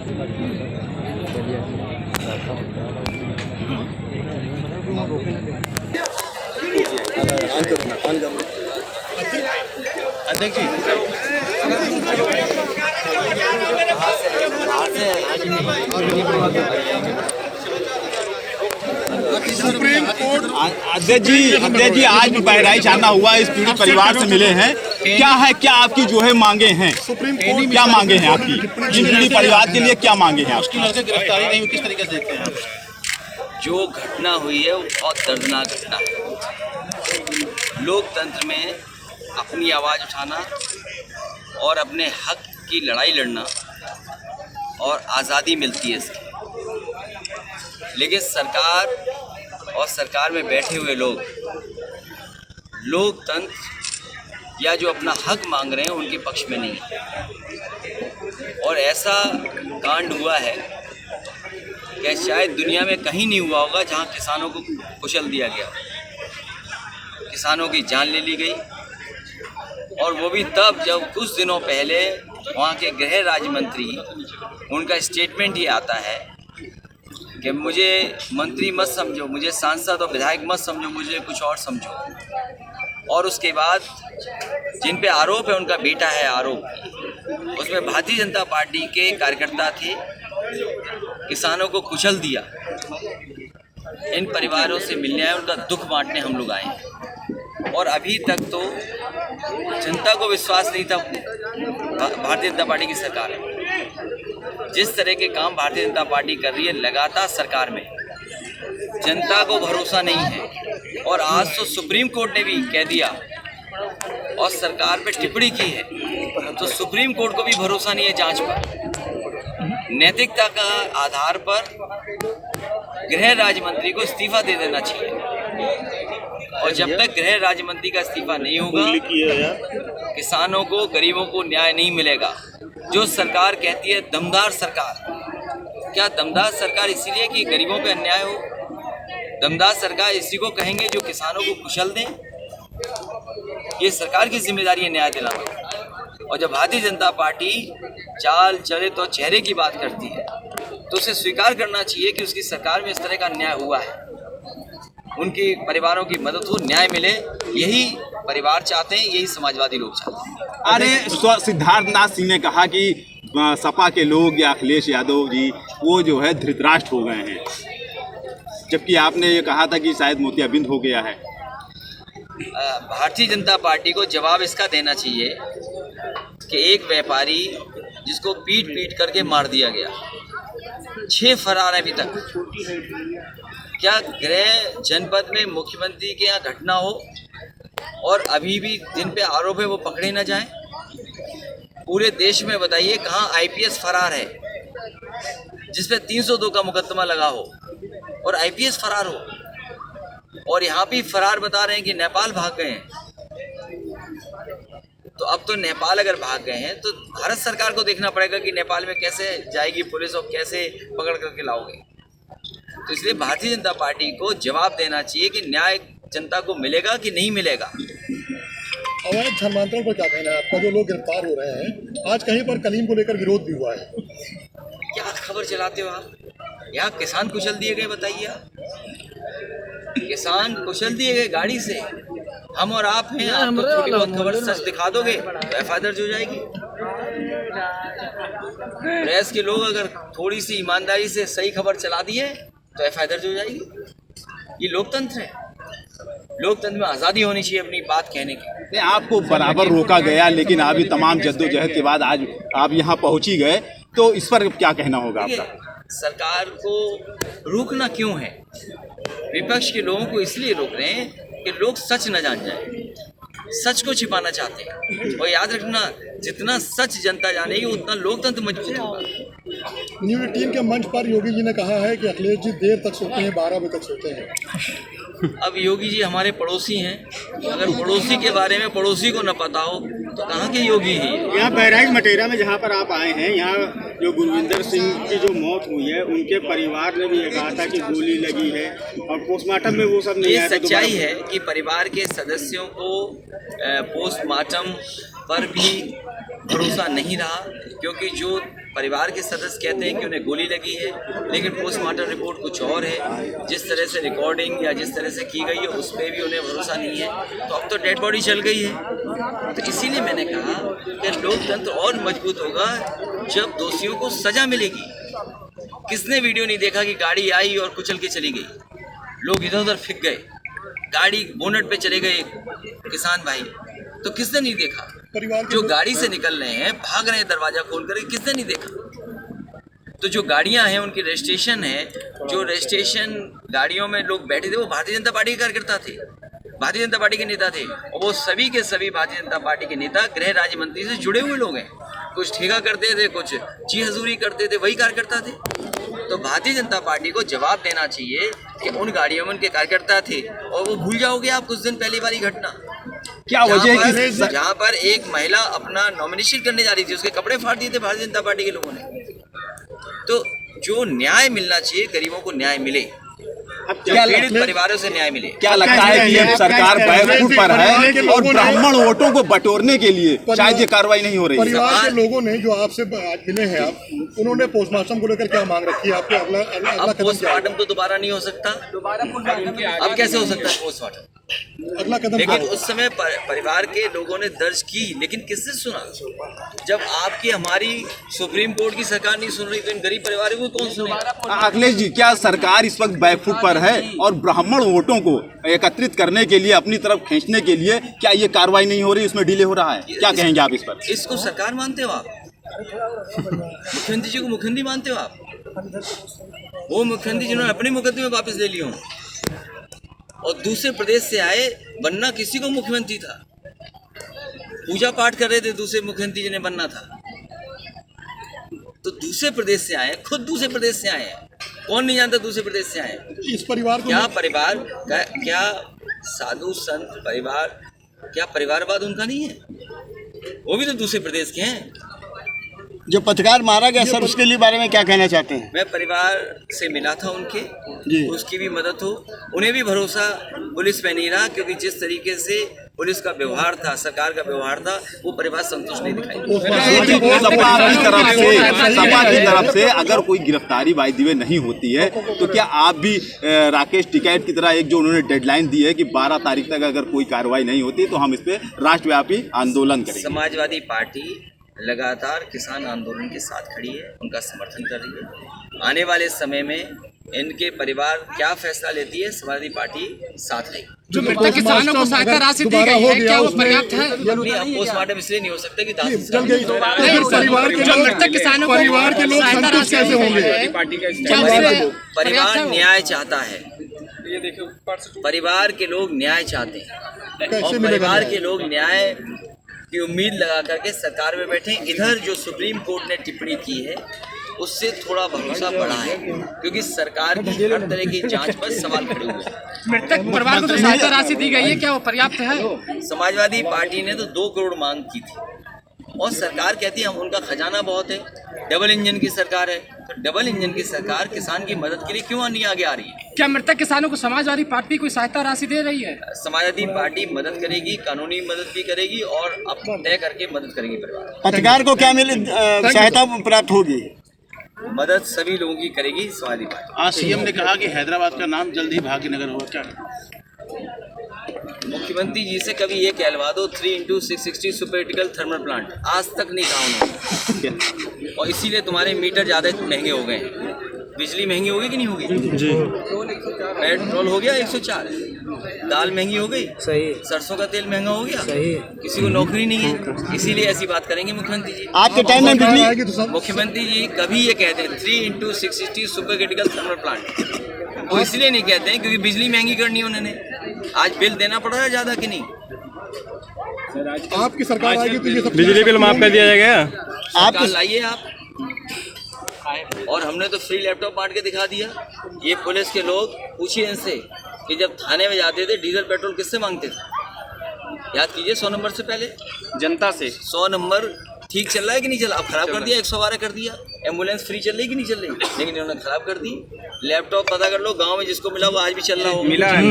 अध्यक्ष जी अध्यक्ष जी आज बहराइच आना हुआ, इस पीड़ित परिवार से मिले हैं, क्या आपकी जो है मांगे हैं? सुप्रीम कोर्ट क्या मांगे हैं आपकी? इन पीड़ित परिवार के लिए क्या मांगे हैं? उसकी लड़के गिरफ्तारी नहीं हुई, किस तरीके से देखते हैं आप? जो घटना हुई है वो बहुत दर्दनाक घटना है। लोकतंत्र में अपनी आवाज़ उठाना और अपने हक की लड़ाई लड़ना और आज़ादी मिलती है इसकी, लेकिन सरकार और सरकार में बैठे हुए लोग लोकतंत्र या जो अपना हक मांग रहे हैं उनके पक्ष में नहीं है। और ऐसा कांड हुआ है कि शायद दुनिया में कहीं नहीं हुआ होगा जहां किसानों को कुचल दिया गया, किसानों की जान ले ली गई, और वो भी तब जब कुछ दिनों पहले वहाँ के गृह राज्य मंत्री, उनका स्टेटमेंट ये आता है कि मुझे मंत्री मत समझो, मुझे सांसद और विधायक मत समझो, मुझे कुछ और समझो। और उसके बाद जिन पे आरोप है, उनका बेटा है आरोप, उसमें भारतीय जनता पार्टी के कार्यकर्ता थे, किसानों को कुचल दिया। इन परिवारों से मिलने आए, उनका दुख बांटने हम लोग आए हैं। और अभी तक तो जनता को विश्वास नहीं था भारतीय जनता पार्टी की सरकार में। जिस तरह के काम भारतीय जनता पार्टी कर रही है लगातार सरकार में, जनता को भरोसा नहीं है। और आज तो सुप्रीम कोर्ट ने भी कह दिया और सरकार पे टिप्पणी की है, तो सुप्रीम कोर्ट को भी भरोसा नहीं है जांच पर। नैतिकता का आधार पर गृह राज्य मंत्री को इस्तीफा दे देना चाहिए, और जब तक गृह राज्य मंत्री का इस्तीफा नहीं होगा, किसानों को, गरीबों को न्याय नहीं मिलेगा। जो सरकार कहती है दमदार सरकार, क्या दमदार सरकार इसीलिए कि गरीबों पे अन्याय हो? दमदार सरकार इसी को कहेंगे जो किसानों को कुचल दें। ये सरकार की जिम्मेदारी है न्याय दिलाना। और जब भारतीय जनता पार्टी चाल चले तो चेहरे की बात करती है, तो उसे स्वीकार करना चाहिए कि उसकी सरकार में इस तरह का अन्याय हुआ है। उनके परिवारों की मदद हो, न्याय मिले, यही परिवार चाहते हैं, यही समाजवादी लोग चाहते हैं। अरे सिद्धार्थनाथ सिंह ने कहा कि सपा के लोग या अखिलेश यादव जी वो जो है धृतराष्ट्र हो गए हैं, जबकि आपने ये कहा था कि शायद मोतियाबिंद हो गया है। भारतीय जनता पार्टी को जवाब इसका देना चाहिए कि एक व्यापारी जिसको पीट पीट करके मार दिया गया, 6 फरार हैं अभी तक। क्या गृह जनपद में मुख्यमंत्री के यहाँ घटना हो और अभी भी जिन पे आरोप है वो पकड़े ना जाएं? पूरे देश में बताइए कहाँ आईपीएस फरार है जिसपे 302 का मुकदमा लगा हो और आईपीएस फरार हो? और यहाँ भी फरार बता रहे हैं कि नेपाल भाग गए हैं। तो अब तो नेपाल अगर भाग गए हैं तो भारत सरकार को देखना पड़ेगा कि नेपाल में कैसे जाएगी पुलिस और कैसे पकड़ करके लाओगे। तो इसलिए भारतीय जनता पार्टी को जवाब देना चाहिए कि न्याय जनता को मिलेगा कि नहीं मिलेगा। अवैध धर्मांतरण पर क्या कहना है आपका? जो लोग गिरफ्तार हो रहे हैं, आज कहीं पर कलीम को लेकर विरोध भी हुआ है। क्या खबर चलाते हो आप? यहाँ किसान कुचल दिए गए, बताइए आप। किसान कुचल दिए गए गाड़ी से। हम और आप हैं, आप तो थोड़ी बहुत खबर सच दिखा दोगे तो एफआईआर दर्ज हो जाएगी। प्रेस के लोग अगर थोड़ी सी ईमानदारी से सही खबर चला दिए तो एफआईआर दर्ज हो जाएगी। ये लोकतंत्र है। लोकतंत्र में आज़ादी होनी चाहिए अपनी बात कहने की। आपको बराबर रोका गया, लेकिन अभी तमाम जद्दोजहद के बाद आज आप यहाँ पहुँची गए, तो इस पर क्या कहना होगा आपका? सरकार को रोकना क्यों है? विपक्ष के लोगों को इसलिए रोक रहे हैं कि लोग सच न जान जाए, सच को छिपाना चाहते हैं। और याद रखना, जितना सच जनता जानेगी उतना लोकतंत्र मजबूत होगा। न्यूज 18 के मंच पर योगी जी ने कहा है कि अखिलेश जी देर तक सोते हैं, 12 बजे तक सोते हैं। अब योगी जी हमारे पड़ोसी हैं, अगर पड़ोसी के बारे में पड़ोसी को न पता हो तो कहाँ के योगी हैं? यहाँ बहराइच मटेरा में जहाँ पर आप आए हैं, यहाँ जो गुरविंदर सिंह की जो मौत हुई है, उनके परिवार ने भी ये कहा था कि गोली लगी है और पोस्टमार्टम में वो सब नहीं आया। ये सच्चाई है कि परिवार के सदस्यों को पोस्टमार्टम पर भी भरोसा नहीं रहा, क्योंकि जो परिवार के सदस्य कहते हैं कि उन्हें गोली लगी है, लेकिन पोस्टमार्टम रिपोर्ट कुछ और है। जिस तरह से रिकॉर्डिंग या जिस तरह से की गई है उस पर भी उन्हें भरोसा नहीं है। तो अब तो डेड बॉडी चल गई है। तो इसीलिए मैंने कहा कि लोकतंत्र और मजबूत होगा जब दोषियों को सजा मिलेगी। किसने वीडियो नहीं देखा कि गाड़ी आई और कुचल के चली गई, लोग इधर उधर फिक गए, गाड़ी बोनट पे चले गए किसान भाई, तो किसने नहीं देखा? परिवार जो गाड़ी से निकल रहे हैं, भाग रहे हैं दरवाजा खोल कर, किसने नहीं देखा? तो जो गाड़ियां हैं उनकी रजिस्ट्रेशन है, जो रजिस्ट्रेशन गाड़ियों में लोग बैठे थे वो भारतीय जनता पार्टी के कार्यकर्ता थे, भारतीय जनता पार्टी के नेता थे, और वो सभी के सभी भारतीय जनता पार्टी के नेता गृह राज्य मंत्री से जुड़े हुए लोग हैं। कुछ ठेका करते थे, कुछ जी हजूरी करते थे, वही कार्यकर्ता थे। तो भारतीय जनता पार्टी को जवाब देना चाहिए कि उन गाड़ियों में उनके कार्यकर्ता थे, और वो भूल जाओगे आप कुछ दिन पहले वाली घटना, क्या वजह है कि जहाँ पर एक महिला अपना नॉमिनेशन करने जा रही थी, उसके कपड़े फाड़ दिए थे भारतीय जनता पार्टी के लोगों ने। तो जो न्याय मिलना चाहिए, गरीबों को न्याय मिले, पीड़ित परिवारों से न्याय मिले। क्या लगता है कि ये सरकार बैकफुट पर है और ब्राह्मण वोटों को बटोरने के लिए शायद ये कार्रवाई नहीं हो रही है? परिवार के लोगों ने जो आपसे आज मिले हैं आप, उन्होंने पोस्टमार्टम को लेकर क्या मांग रखी है आपको? अगला अब पोस्टमार्टम तो दोबारा नहीं हो सकता, अब कैसे हो सकता है पोस्टमार्टम? अगला कदम लेकिन उस समय परिवार के लोगों ने दर्ज की, लेकिन किससे सुना? जब आपकी हमारी सुप्रीम कोर्ट की सरकार नहीं सुन रही तो इन गरीब परिवारों को कौन सुनेगा? अखिलेश जी, क्या सरकार इस वक्त बैकफुट पर है और ब्राह्मण वोटों को एकत्रित करने के लिए, अपनी तरफ खींचने के लिए क्या ये कार्रवाई नहीं हो रही, इसमें डिले हो रहा है? क्या कहेंगे आप इस पर? इसको सरकार मानते हो आप? मुख्यमंत्री जी को मुख्यमंत्री मानते हो आप? वो मुख्यमंत्री जिन्होंने अपने मुकदमे वापस ले लिए हों और दूसरे प्रदेश से आए, बनना किसी को मुख्यमंत्री था, पूजा पाठ कर रहे थे दूसरे मुख्यमंत्री जिन्हें बनना था, तो दूसरे प्रदेश से आए, खुद दूसरे प्रदेश से आए हैं। कौन नहीं जानता दूसरे प्रदेश से आए? इस परिवार को क्या परिवार क्या साधु संत परिवार, क्या परिवारवाद उनका नहीं है? वो भी तो दूसरे प्रदेश के हैं। जो पत्रकार मारा गया सर, उसके लिए बारे में क्या कहना चाहते हैं? मैं परिवार से मिला था उनके जी। उसकी भी मदद हो, उन्हें भी भरोसा पुलिस पे नहीं रहा, क्योंकि जिस तरीके से पुलिस का व्यवहार था, सरकार का व्यवहार था, वो परिवार संतुष्ट नहीं दिखाई। सपा की तरफ से अगर कोई गिरफ्तारी वायदे में नहीं होती है तो क्या आप भी राकेश टिकैत की तरह, एक जो उन्होंने डेडलाइन दी है कि 12 तारीख तक अगर कोई कार्रवाई नहीं होती तो हम इस पे राष्ट्रव्यापी आंदोलन करेंगे? समाजवादी पार्टी लगातार किसान आंदोलन के साथ खड़ी है, उनका समर्थन कर रही है। आने वाले समय में इनके परिवार क्या फैसला लेती है, समाजवादी पार्टी साथ रहेगी। जो मृतक किसानों को सहायता राशि दी गई है, क्या वो पर्याप्त है? नहीं, अब पोस्टमार्टम इसलिए नहीं हो सकता कि परिवार के लोग संतुष्ट कैसे होंगे? परिवार न्याय चाहता है, परिवार के लोग न्याय चाहते हैं, और परिवार के लोग न्याय की उम्मीद लगा करके सरकार में बैठे। इधर जो सुप्रीम कोर्ट ने टिप्पणी की है उससे थोड़ा भरोसा बढ़ा है, क्योंकि सरकार की हर तरह की जांच पर सवाल खड़े हुए हैं। मृतक परिवार को तो सहायता राशि दी गई है, क्या वो पर्याप्त है? समाजवादी पार्टी ने तो 2 करोड़ मांग की थी और सरकार कहती है हम, उनका खजाना बहुत है, डबल इंजन की सरकार है, तो डबल इंजन की सरकार किसान की मदद के लिए क्यों नहीं आगे आ रही है? क्या मृतक किसानों को समाजवादी पार्टी कोई सहायता राशि दे रही है? समाजवादी पार्टी मदद करेगी, कानूनी मदद भी करेगी और अब तय करके मदद करेगी परिवार। पत्रकार को क्या मिले सहायता प्राप्त होगी? मदद सभी लोगों की करेगी समाजवादी पार्टी। आज सीएम ने कहा कि हैदराबाद का नाम जल्द ही भाग्यनगर होगा, क्या? मुख्यमंत्री जी से कभी ये कहलवा दो 3x660 super critical thermal plant, आज तक नहीं कहा उन्होंने, और इसीलिए तुम्हारे मीटर ज़्यादा महंगे हो गए हैं। बिजली महंगी होगी कि नहीं होगी जी? पेट्रोल हो गया 104, दाल महंगी हो गई, सही, सरसों का तेल महंगा हो गया, सही, किसी को नौकरी नहीं है, इसीलिए ऐसी बात करेंगे मुख्यमंत्री जी। आपके टाइम में बिजली, मुख्यमंत्री जी कभी ये कहते हैं 3x660 super critical thermal plant, वो इसलिए नहीं कहते हैं क्योंकि बिजली महंगी करनी है उन्होंने। आज बिल देना पड़ रहा है ज़्यादा कि नहीं? आपकी सरकार आएगी तो ये सब बिजली बिल माफ कर दिया जाएगा। सरकार लाइए आप, और हमने तो फ्री लैपटॉप बांट के दिखा दिया। ये पुलिस के लोग पूछिए इनसे कि जब थाने में जाते थे डीजल पेट्रोल किससे मांगते थे? याद कीजिए 100 नंबर से पहले जनता से। 100 नंबर ठीक चल रहा है कि नहीं चल रहा? अब खराब कर दिया, 112 कर दिया। एम्बुलेंस फ्री चल रही कि नहीं चल रही? लेकिन इन्होंने खराब कर दी। लैपटॉप पता कर लो, गांव में जिसको मिला वो आज भी चल रहा हो, मिला है।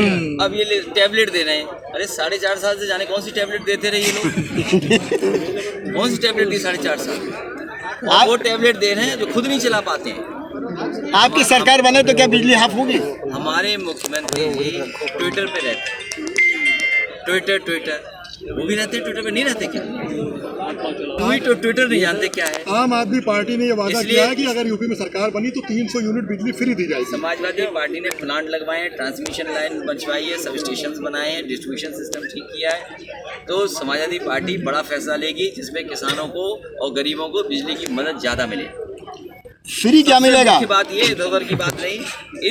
अब ये टैबलेट दे रहे हैं। अरे 4.5 साल से जाने कौन सी टैबलेट देते रहे ये लोग? कौन सी टैबलेट दी 4.5 साल? और वो टैबलेट दे रहे हैं जो खुद नहीं चला पाते हैं। आपकी सरकार बने तो क्या बिजली हाफ होगी? हमारे मुख्यमंत्री जी ट्विटर पे रहते हैं, ट्विटर वो भी रहते हैं, ट्विटर पे नहीं रहते क्या? ट्वीट और ट्विटर नहीं जानते क्या है? आम आदमी पार्टी ने ये वादा इसलिए- किया है कि अगर यूपी में सरकार बनी तो 300 यूनिट बिजली फ्री दी जाएगी। समाजवादी पार्टी ने प्लांट लगवाए हैं, ट्रांसमिशन लाइन बनवाई है, सब स्टेशन बनाए हैं, डिस्ट्रीब्यूशन सिस्टम ठीक किया है। तो समाजवादी पार्टी बड़ा फैसला लेगी जिसमें किसानों को और गरीबों को बिजली की मदद ज़्यादा मिले। फ्री क्या मिलेगा? मुख्य बात ये इधर उधर की बात नहीं,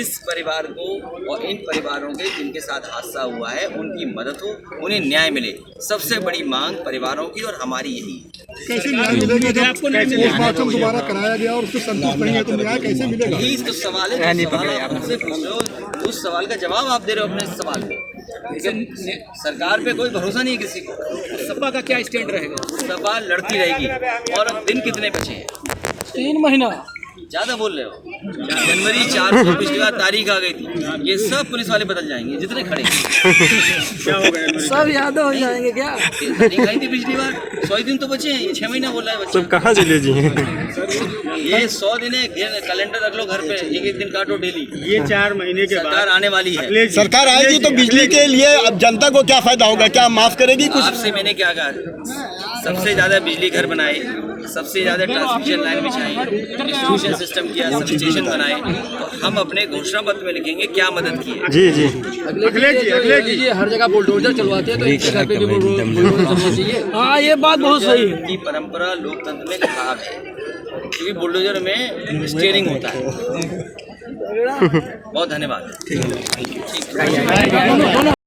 इस परिवार को और इन परिवारों के जिनके साथ हादसा हुआ है उनकी मदद हो, उन्हें न्याय मिले। सबसे बड़ी मांग परिवारों की और हमारी यही है। कैसे न्याय मिलेगा जब पोस्टमार्टम दोबारा कराया गया और उससे संतुष्ट नहीं है तो न्याय कैसे मिलेगा? यही तो सवाल है, जो सवाल आप हमसे पूछ रहे हो उस सवाल का जवाब आप दे रहे हो अपने सवाल पे। लेकिन सरकार पे कोई भरोसा नहीं है किसी को। सपा का क्या स्टैंड रहेगा? सपा लड़ती रहेगी। और अब दिन कितने बचे हैं? 3 महीना। ज्यादा बोल रहे हो। जनवरी 4 को पिछली बार तारीख आ गई थी, ये सब पुलिस वाले बदल जाएंगे जितने खड़े हैं। सब याद हो जाएंगे क्या? तारीख आई थी पिछली बार, 100 दिन तो बचे हैं, ये 6 महीना बोल रहा है बच्चा। कहाँ चले जी? ये 100 दिन है, कैलेंडर रख लो घर पे, एक दिन काटो डेली। ये 4 महीने के बाद सरकार आने वाली है। सरकार आएगी तो बिजली के लिए अब जनता को क्या फायदा होगा? क्या माफ करेगी कुछ? आपसे मैंने क्या कहा, सबसे ज्यादा बिजली घर बनाए, सबसे ज्यादा ट्रांसमिशन लाइन बिछाई, डिस्ट्रीब्यूशन सिस्टम किया, सब स्टेशन बनाए। तो हम अपने घोषणा पत्र में लिखेंगे क्या मदद की है। जी जी। अगले हर जगह बुलडोजर चलवाते हैं तो इनके घर पे भी बुलडोजर चलना चाहिए। हाँ, ये बात बहुत सही है। की परंपरा लोकतंत्र में खराब है क्योंकि बुलडोजर में स्टीयरिंग होता है। बहुत धन्यवाद।